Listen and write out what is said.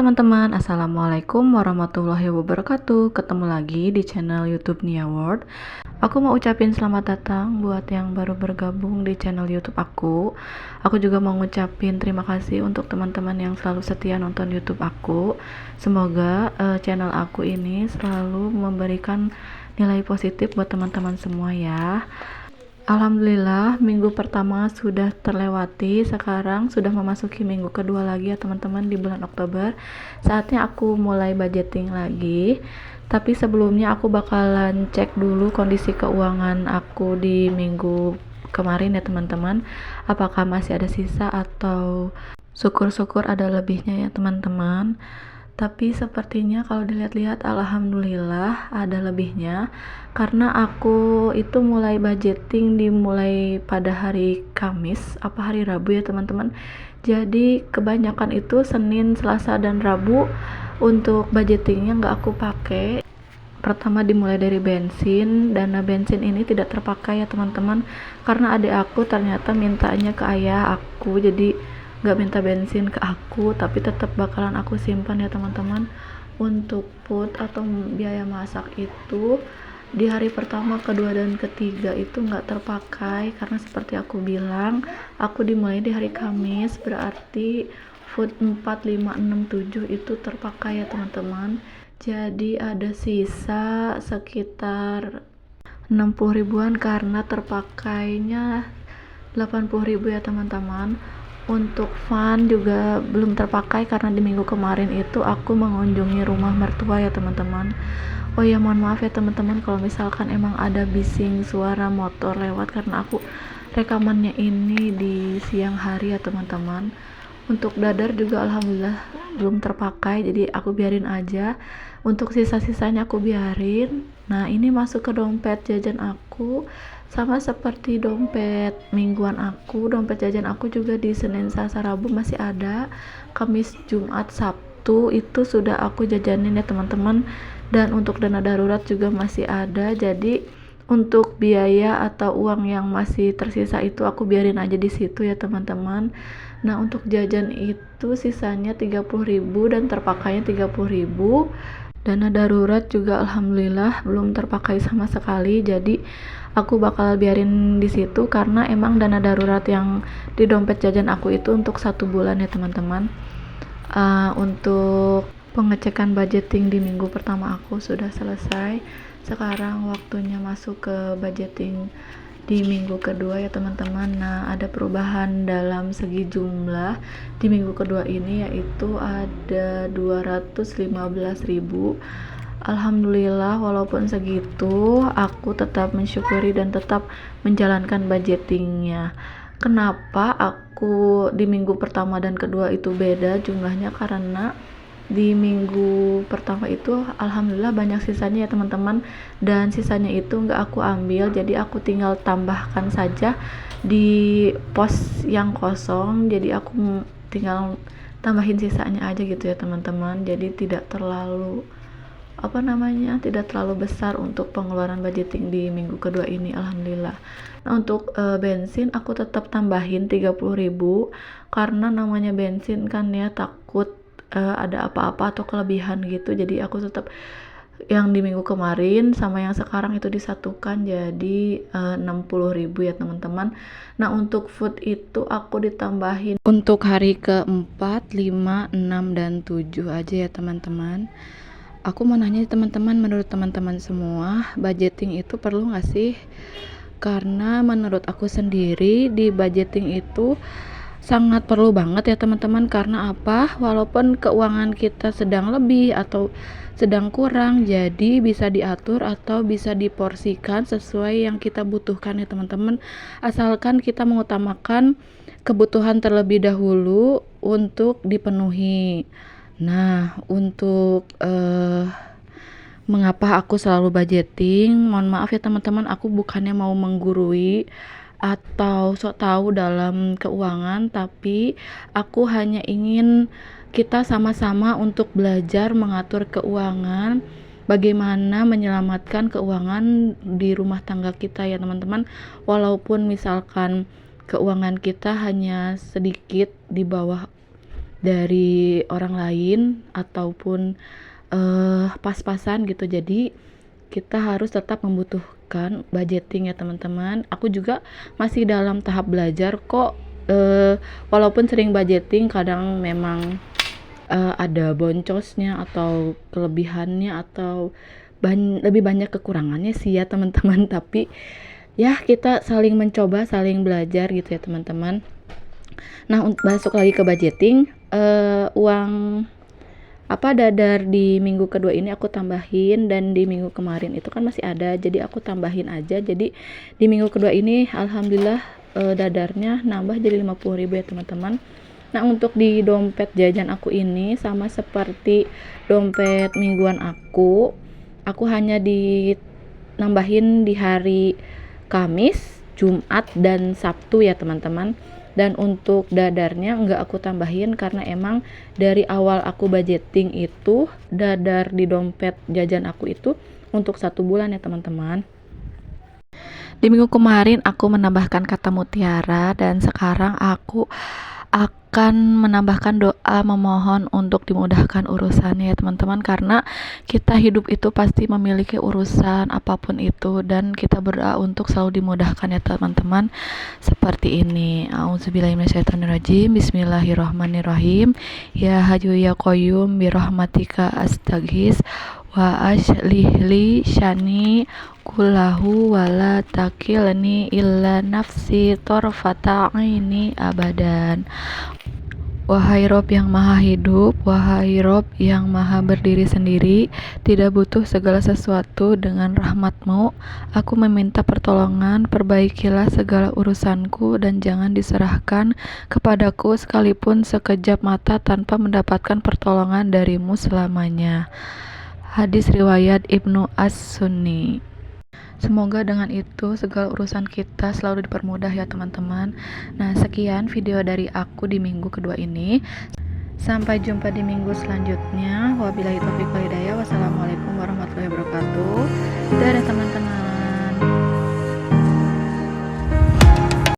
teman-teman, Assalamualaikum warahmatullahi wabarakatuh. Ketemu lagi di channel YouTube Nia World. Aku mau ucapin selamat datang buat yang baru bergabung di channel YouTube aku. Aku juga mau ngucapin terima kasih untuk teman-teman yang selalu setia nonton YouTube aku. Semoga channel aku ini selalu memberikan nilai positif buat teman-teman semua ya. Alhamdulillah minggu pertama sudah terlewati, sekarang sudah memasuki minggu kedua lagi ya teman-teman di bulan Oktober. Saatnya aku mulai budgeting lagi, tapi sebelumnya aku bakalan cek dulu kondisi keuangan aku di minggu kemarin ya teman-teman, apakah masih ada sisa atau syukur-syukur ada lebihnya ya teman-teman. Tapi sepertinya kalau dilihat-lihat alhamdulillah ada lebihnya, karena aku itu mulai budgeting dimulai pada hari Kamis apa hari Rabu ya teman-teman. Jadi kebanyakan itu Senin, Selasa dan Rabu untuk budgetingnya nggak aku pakai. Pertama dimulai dari bensin. Dana bensin ini tidak terpakai ya teman-teman, karena adik aku ternyata mintanya ke ayah aku, jadi gak minta bensin ke aku, tapi tetap bakalan aku simpan ya teman-teman. Untuk food atau biaya masak itu di hari pertama, kedua dan ketiga itu nggak terpakai, karena seperti aku bilang aku dimulai di hari Kamis, berarti food 4, 5, 6, 7 itu terpakai ya teman-teman. Jadi ada sisa sekitar 60 ribuan karena terpakainya 80 ribu ya teman-teman. Untuk fun juga belum terpakai karena di minggu kemarin itu aku mengunjungi rumah mertua ya teman-teman. Oh ya, mohon maaf ya teman-teman kalau misalkan emang ada bising suara motor lewat, karena aku rekamannya ini di siang hari ya teman-teman. Untuk dadar juga alhamdulillah belum terpakai, jadi aku biarin aja. Untuk sisa-sisanya aku biarin. Nah, ini masuk ke dompet jajan aku, sama seperti dompet mingguan aku. Dompet jajan aku juga di Senin, Selasa, Rabu masih ada. Kamis, Jumat, Sabtu itu sudah aku jajanin ya teman-teman. Dan untuk dana darurat juga masih ada. Jadi untuk biaya atau uang yang masih tersisa itu aku biarin aja di situ ya teman-teman. Nah, untuk jajan itu sisanya 30.000 dan terpakainya 30.000. Dana darurat juga alhamdulillah belum terpakai sama sekali, jadi aku bakal biarin di situ karena emang dana darurat yang di dompet jajan aku itu untuk 1 bulan ya teman-teman. Untuk pengecekan budgeting di minggu pertama aku sudah selesai. Sekarang waktunya masuk ke budgeting di minggu kedua ya teman-teman. Nah, ada perubahan dalam segi jumlah di minggu kedua ini, yaitu ada 215.000. Alhamdulillah walaupun segitu aku tetap mensyukuri dan tetap menjalankan budgetingnya. Kenapa aku di minggu pertama dan kedua itu beda jumlahnya? Karena di minggu pertama itu alhamdulillah banyak sisanya ya teman-teman, dan sisanya itu nggak aku ambil, jadi aku tinggal tambahkan saja di pos yang kosong, jadi aku tinggal tambahin sisanya aja gitu ya teman-teman. Jadi tidak terlalu tidak terlalu besar untuk pengeluaran budgeting di minggu kedua ini alhamdulillah. Nah, untuk bensin aku tetap tambahin 30.000 karena namanya bensin kan ya, takut ada apa-apa atau kelebihan gitu, jadi aku tetap yang di minggu kemarin sama yang sekarang itu disatukan jadi 60.000 ya teman-teman. Nah, untuk food itu aku ditambahin untuk hari keempat, 5, 6, dan 7 aja ya teman-teman. Aku mau nanya teman-teman, menurut teman-teman semua budgeting itu perlu gak sih? Karena menurut aku sendiri di budgeting itu sangat perlu banget ya teman-teman. Karena apa? Walaupun keuangan kita sedang lebih atau sedang kurang, jadi bisa diatur atau bisa diporsikan sesuai yang kita butuhkan ya teman-teman, asalkan kita mengutamakan kebutuhan terlebih dahulu untuk dipenuhi. Nah, untuk mengapa aku selalu budgeting, mohon maaf ya teman-teman, aku bukannya mau menggurui atau sok tahu dalam keuangan, tapi aku hanya ingin kita sama-sama untuk belajar mengatur keuangan, bagaimana menyelamatkan keuangan di rumah tangga kita ya teman-teman. Walaupun misalkan keuangan kita hanya sedikit di bawah dari orang lain ataupun pas-pasan gitu. Jadi kita harus tetap membutuhkan budgeting ya teman-teman. Aku juga masih dalam tahap belajar kok, walaupun sering budgeting kadang memang ada boncosnya atau kelebihannya atau lebih banyak kekurangannya sih ya teman-teman. Tapi ya kita saling mencoba, saling belajar gitu ya teman-teman. Nah, masuk lagi ke budgeting, uang dadar di minggu kedua ini aku tambahin, dan di minggu kemarin itu kan masih ada, jadi aku tambahin aja. Jadi di minggu kedua ini alhamdulillah dadarnya nambah jadi 50.000 ya teman-teman. Nah, untuk di dompet jajan aku ini sama seperti dompet mingguan aku hanya nambahin di hari Kamis, Jumat, dan Sabtu ya teman-teman. Dan untuk dadarnya nggak aku tambahin karena emang dari awal aku budgeting itu dadar di dompet jajan aku itu untuk 1 bulan ya teman-teman. Di minggu kemarin aku menambahkan kata mutiara, dan sekarang aku akan menambahkan doa memohon untuk dimudahkan urusannya ya teman-teman, karena kita hidup itu pasti memiliki urusan apapun itu, dan kita berdoa untuk selalu dimudahkan ya teman-teman. Seperti ini, A'udzubillahiminasyaitonirrajim, Bismillahirrahmanirrahim, Ya Hayyu Ya Qayyum birahmatika astaghis wa aslihli syani kullahu wala takilni illa nafsi torfata aini abadan. Wahai Rob yang maha hidup, wahai Rob yang maha berdiri sendiri, tidak butuh segala sesuatu dengan rahmat-Mu. Aku meminta pertolongan, perbaikilah segala urusanku, dan jangan diserahkan kepadaku sekalipun sekejap mata tanpa mendapatkan pertolongan dari-Mu selamanya. Hadis riwayat Ibnu As-Sunni. Semoga dengan itu segala urusan kita selalu dipermudah ya teman-teman. Nah, sekian video dari aku di minggu kedua ini. Sampai jumpa di minggu selanjutnya. Wabillahi taufiq wal hidayah. Wassalamualaikum warahmatullahi wabarakatuh. Dadah teman-teman.